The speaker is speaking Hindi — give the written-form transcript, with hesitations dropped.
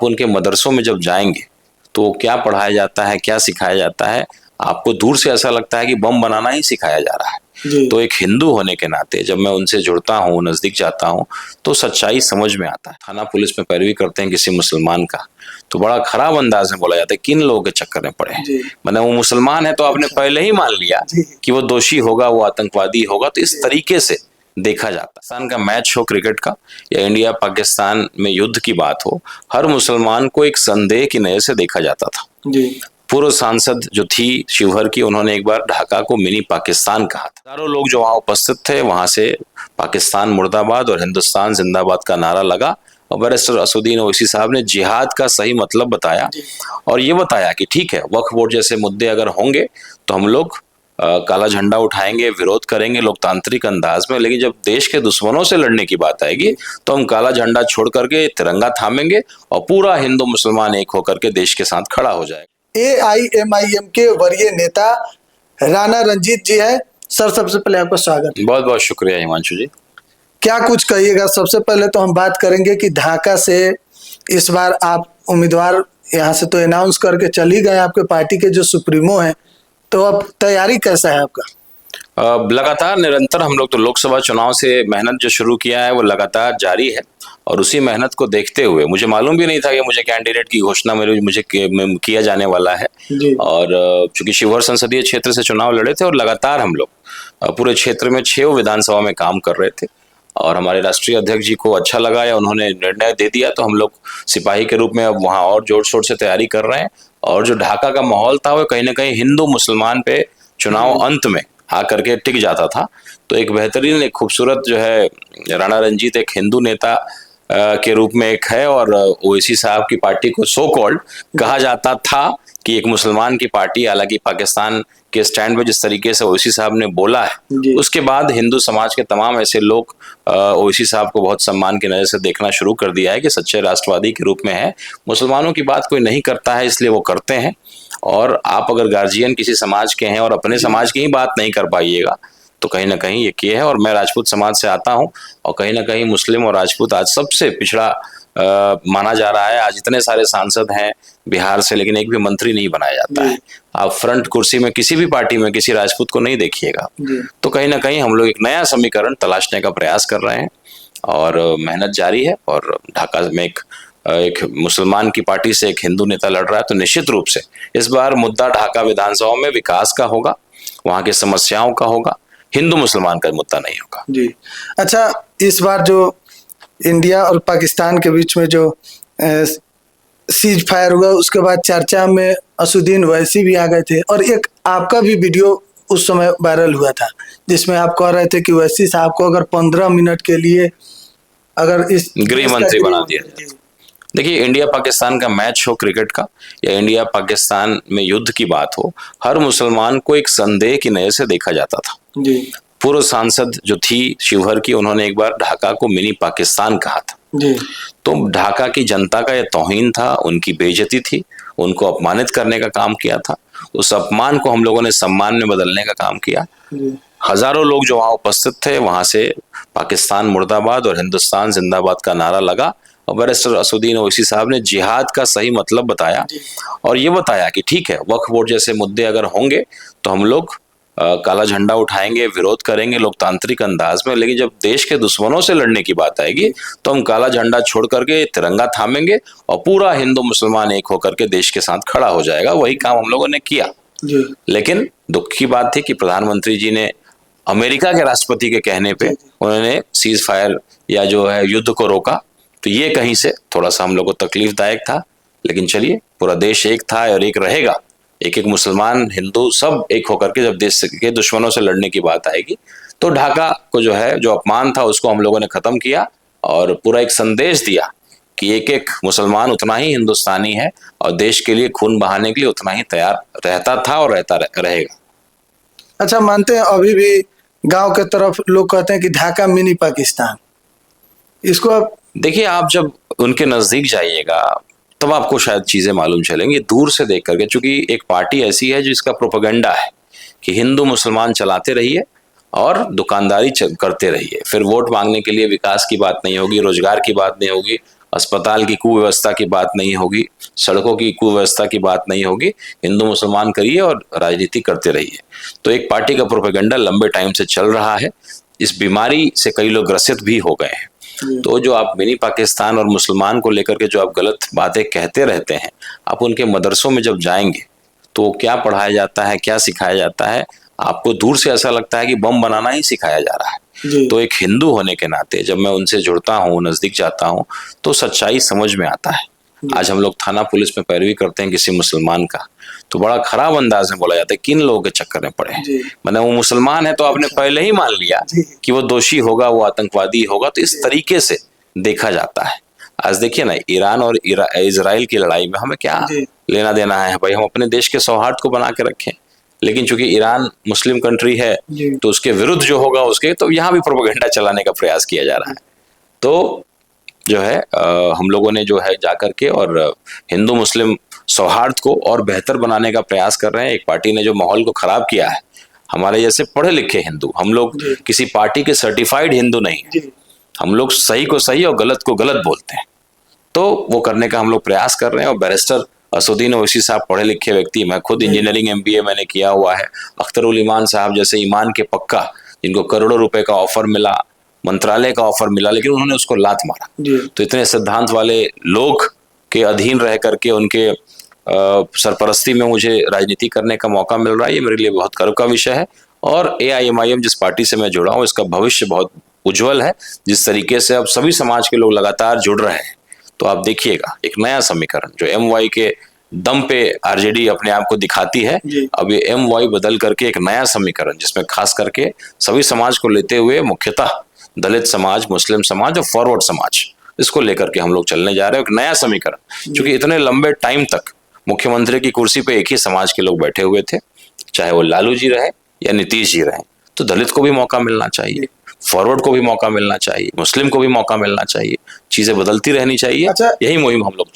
उनके मदरसों में जब जाएंगे तो क्या पढ़ाया जाता है, क्या सिखाया जाता है, आपको दूर से ऐसा लगता है कि बम बनाना ही सिखाया जा रहा है। तो एक हिंदू होने के नाते जब मैं उनसे जुड़ता हूँ, नजदीक जाता हूँ, तो सच्चाई समझ में आता है। थाना पुलिस में पैरवी करते हैं किसी मुसलमान का तो बड़ा खराब अंदाज में बोला जाता है किन लोगों के चक्कर में पड़े हैं। मैंने वो मुसलमान है तो आपने पहले ही मान लिया कि वो दोषी होगा, वो आतंकवादी होगा। तो इस तरीके से देखा जाता है। पाकिस्तान का मैच हो क्रिकेट का या इंडिया पाकिस्तान में युद्ध की बात हो, हर मुसलमान को एक संदेह की नजर से देखा जाता था। पूर्व सांसद जो थी शिवहर की, उन्होंने एक बार ढाका को मिनी पाकिस्तान कहा था। हजारों लोग जो वहां उपस्थित थे, वहां से पाकिस्तान मुर्दाबाद और हिंदुस्तान जिंदाबाद का नारा लगा और बैरिस्टर असदुद्दीन ओवैसी साहब ने जिहाद का सही मतलब बताया और ये बताया कि ठीक है, वक्फ बोर्ड जैसे मुद्दे अगर होंगे तो हम लोग काला झंडा उठाएंगे, विरोध करेंगे लोकतांत्रिक अंदाज में, लेकिन जब देश के दुश्मनों से लड़ने की बात आएगी तो हम काला झंडा छोड़ करके तिरंगा थामेंगे और पूरा हिंदू मुसलमान एक होकर के देश के साथ खड़ा हो जाएगा। AIMIM के वरीय नेता राणा रंजीत जी है। सर, सबसे पहले आपका स्वागत। बहुत बहुत शुक्रिया हिमांशु जी। क्या कुछ कहिएगा? सबसे पहले तो हम बात करेंगे कि ढाका से इस बार आप उम्मीदवार यहाँ से तो अनाउंस करके चली गए, आपके पार्टी के जो सुप्रीमो हैं, तो अब तैयारी कैसा है आपका? लगातार निरंतर हम लोग तो लोकसभा चुनाव से मेहनत जो शुरू किया है वो लगातार जारी है और उसी मेहनत को देखते हुए मुझे मालूम भी नहीं था कि मुझे कैंडिडेट की घोषणा मुझे किया जाने वाला है। और चूंकि शिवहर संसदीय क्षेत्र से चुनाव लड़े थे और लगातार हम लोग पूरे क्षेत्र में 6 विधानसभा में काम कर रहे थे और हमारे राष्ट्रीय अध्यक्ष जी को अच्छा लगा या उन्होंने निर्णय दे दिया तो हम लोग सिपाही के रूप में अब वहाँ और जोर शोर से तैयारी कर रहे हैं। और जो ढाका का माहौल था वो कहीं ना कहीं हिंदू मुसलमान पे चुनाव अंत में आकर के टिक जाता था। तो एक बेहतरीन, एक खूबसूरत जो है राणा रंजीत एक हिंदू नेता के रूप में एक है और ओवैसी साहब की पार्टी को सो कॉल्ड कहा जाता था कि एक मुसलमान की पार्टी, हालांकि पाकिस्तान के स्टैंड पे जिस तरीके से ओवैसी साहब ने बोला है उसके बाद हिंदू समाज के तमाम ऐसे लोग ओवैसी साहब को बहुत सम्मान की नजर से देखना शुरू कर दिया है कि सच्चे राष्ट्रवादी के रूप में है। मुसलमानों की बात कोई नहीं करता है इसलिए वो करते हैं। और आप अगर गार्जियन किसी समाज के हैं और अपने समाज की ही बात नहीं कर पाइएगा तो कहीं ना कहीं ये किए है। और मैं राजपूत समाज से आता हूं और कहीं ना कहीं मुस्लिम और राजपूत आज सबसे पिछड़ा माना जा रहा है। आज इतने सारे सांसद हैं बिहार से लेकिन एक भी मंत्री नहीं बनाया जाता है। आप फ्रंट कुर्सी में किसी भी पार्टी में किसी राजपूत को नहीं देखिएगा। तो कहीं ना कहीं हम लोग एक नया समीकरण तलाशने का प्रयास कर रहे हैं और मेहनत जारी है। और ढाका में एक मुसलमान की पार्टी से एक हिंदू नेता लड़ रहा है तो निश्चित रूप से इस बार मुद्दा ढाका विधानसभा में विकास का होगा, वहां की समस्याओं का होगा, हिंदू मुसलमान का मुद्दा नहीं होगा। जी अच्छा, इस बार जो इंडिया और पाकिस्तान के बीच में जो सीज फायर हुआ उसके बाद चर्चा में असदुद्दीन ओवैसी भी आ गए थे और एक आपका भी वीडियो उस समय वायरल हुआ था जिसमें आप कह रहे थे कि ओवैसी साहब को अगर 15 मिनट के लिए अगर इस गृह मंत्री बना दिया जाए। देखिए, इंडिया पाकिस्तान का मैच हो क्रिकेट का या इंडिया पाकिस्तान में युद्ध की बात हो, हर मुसलमान को एक संदेह की नजर से देखा जाता था। पूर्व सांसद जो थी शिवहर की, उन्होंने एक बार ढाका को मिनी पाकिस्तान कहा था। तो ढाका की जनता का यह तौहीन था, उनकी बेइज्जती थी, उनको अपमानित करने का काम किया था। उस अपमान को हम लोगों ने सम्मान में बदलने का काम किया। हजारों लोग जो वहां उपस्थित थे, वहां से पाकिस्तान मुर्दाबाद और हिंदुस्तान जिंदाबाद का नारा लगा और बैरिस्टर असदुद्दीन ओवैसी साहब ने जिहाद का सही मतलब बताया और ये बताया कि ठीक है, वक्फ बोर्ड जैसे मुद्दे अगर होंगे तो हम लोग काला झंडा उठाएंगे, विरोध करेंगे लोकतांत्रिक अंदाज में, लेकिन जब देश के दुश्मनों से लड़ने की बात आएगी तो हम काला झंडा छोड़ करके तिरंगा थामेंगे और पूरा हिंदू मुसलमान एक होकर के देश के साथ खड़ा हो जाएगा। वही काम हम लोगों ने किया। लेकिन दुख की बात थी कि प्रधानमंत्री जी ने अमेरिका के राष्ट्रपति के कहने पे उन्होंने सीज फायर या जो है युद्ध को रोका। तो ये कहीं से थोड़ा सा हम लोग को तकलीफदायक था, लेकिन चलिए, पूरा देश एक था और एक रहेगा। एक एक मुसलमान, हिंदू सब एक होकर के जब देश के दुश्मनों से लड़ने की बात आएगी तो ढाका को जो है, जो अपमान था, उसको हम लोगों ने खत्म किया और पूरा एक संदेश दिया कि एक एक मुसलमान उतना ही हिंदुस्तानी है और देश के लिए खून बहाने के लिए उतना ही तैयार रहता था और रहता रहेगा। अच्छा, मानते हैं अभी भी गांव के तरफ लोग कहते हैं कि ढाका मिनी पाकिस्तान, इसको आप देखिए, आप जब उनके नजदीक जाइएगा तब आपको शायद चीजें मालूम चलेंगी। दूर से देख करके, चूंकि एक पार्टी ऐसी है जिसका प्रोपेगेंडा है कि हिंदू मुसलमान चलाते रहिए और दुकानदारी करते रहिए, फिर वोट मांगने के लिए विकास की बात नहीं होगी, रोजगार की बात नहीं होगी, अस्पताल की कुव्यवस्था की बात नहीं होगी, सड़कों की कुव्यवस्था की बात नहीं होगी, हिंदू मुसलमान करिए और राजनीति करते रहिए। तो एक पार्टी का प्रोपेगेंडा लंबे टाइम से चल रहा है। इस बीमारी से कई लोग ग्रसित भी हो गए हैं। तो जो आप मिनी पाकिस्तान और मुसलमान को लेकर के जो आप गलत बातें कहते रहते हैं, आप उनके मदरसों में जब जाएंगे तो क्या पढ़ाया जाता है, क्या सिखाया जाता है, आपको दूर से ऐसा लगता है कि बम बनाना ही सिखाया जा रहा है। तो एक हिंदू होने के नाते जब मैं उनसे जुड़ता हूँ, नजदीक जाता हूँ, तो सच्चाई समझ में आता है। आज हम लोग थाना पुलिस में पैरवी करते हैं किसी मुसलमान का, तो बड़ा खराब अंदाज में बोला जाता है किन लोगों के चक्कर में पड़े। मैंने वो मुसलमान है तो आपने पहले ही मान लिया कि वो दोषी होगा, वो आतंकवादी होगा। तो इस तरीके से देखा जाता है। आज देखिए ना, ईरान और इजराइल की लड़ाई में हमें क्या लेना देना है भाई? हम अपने देश के सौहार्द को बना के रखें, लेकिन चूंकि ईरान मुस्लिम कंट्री है तो उसके विरुद्ध जो होगा उसके, तो यहाँ भी प्रोपेगेंडा चलाने का प्रयास किया जा रहा है। तो जो है हम लोगों ने जो है जाकर के और हिंदू मुस्लिम सौहार्द को और बेहतर बनाने का प्रयास कर रहे हैं। एक पार्टी ने जो माहौल को खराब किया है, हमारे जैसे पढ़े लिखे हिंदू, हम लोग किसी पार्टी के सर्टिफाइड हिंदू नहीं है, हम लोग सही को सही और गलत को गलत बोलते हैं। तो वो करने का हम लोग प्रयास कर रहे हैं। और बैरिस्टर असुद्दीन ओवैसी साहब पढ़े लिखे व्यक्ति, मैं खुद इंजीनियरिंग MBA मैंने किया हुआ है। अख्तरुल ईमान साहब जैसे ईमान के पक्का, जिनको करोड़ों रुपए का ऑफर मिला, मंत्रालय का ऑफर मिला, लेकिन उन्होंने उसको लात मारा। तो इतने सिद्धांत वाले लोग के अधीन रह करके उनके सरपरस्ती में मुझे राजनीति करने का मौका मिल रहा है, ये मेरे लिए बहुत गर्व का विषय है। और AIMIM जिस पार्टी से मैं जुड़ा हूँ, इसका भविष्य बहुत उज्जवल है। जिस तरीके से अब सभी समाज के लोग लगातार जुड़ रहे हैं, तो आप देखिएगा एक नया समीकरण जो MY के दम पे RJD अपने आप को दिखाती है, अब ये MY बदल करके एक नया समीकरण, जिसमें खास करके सभी समाज को लेते हुए मुख्यतः दलित समाज, मुस्लिम समाज और फॉरवर्ड समाज, इसको लेकर के हम लोग चलने जा रहे हैं। एक नया समीकरण, क्योंकि इतने लंबे टाइम तक मुख्यमंत्री की कुर्सी पे एक ही समाज के लोग बैठे हुए थे, चाहे वो लालू जी रहे या नीतीश जी रहे। तो दलित को भी मौका मिलना चाहिए, फॉरवर्ड को भी मौका मिलना चाहिए, मुस्लिम को भी मौका मिलना चाहिए, चीजें बदलती रहनी चाहिए। यही मुहिम हम लोग